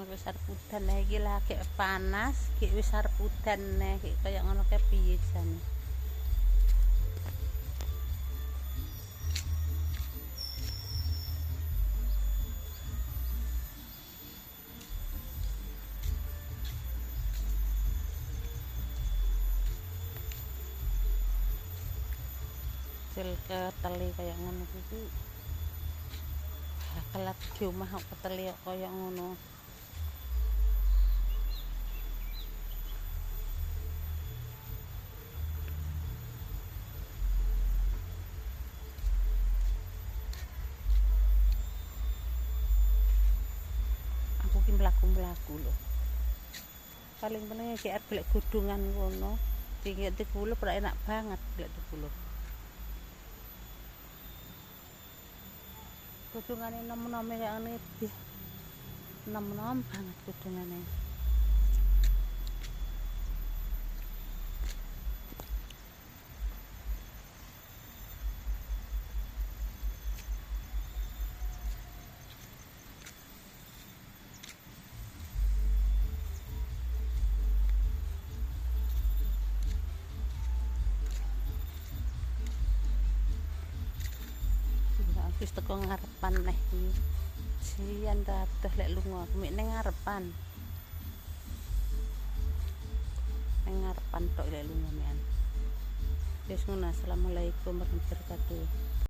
wis arep udan iki lagi panas, iki wis arep udan neh, kaya ngono kae piye jane. Hasil keteli kaya ngono kuwi kelat di omah kok keteli kaya ngono. Aku ki mlaku-mlaku lho. Paling penting iki arep golek godhongan ngono. Iki dikulup ora enak banget golek dikulup. Godhongane nom-nome kaya ngene iki. Nom-nom banget godhongane. Wis teko ngarepan neh iki. Sian dadah lek lunga mek ning ngarepan. Ning ngarepan tok lek lunga mean. Wis ngono, assalamualaikum warahmatullahi wabarakatuh.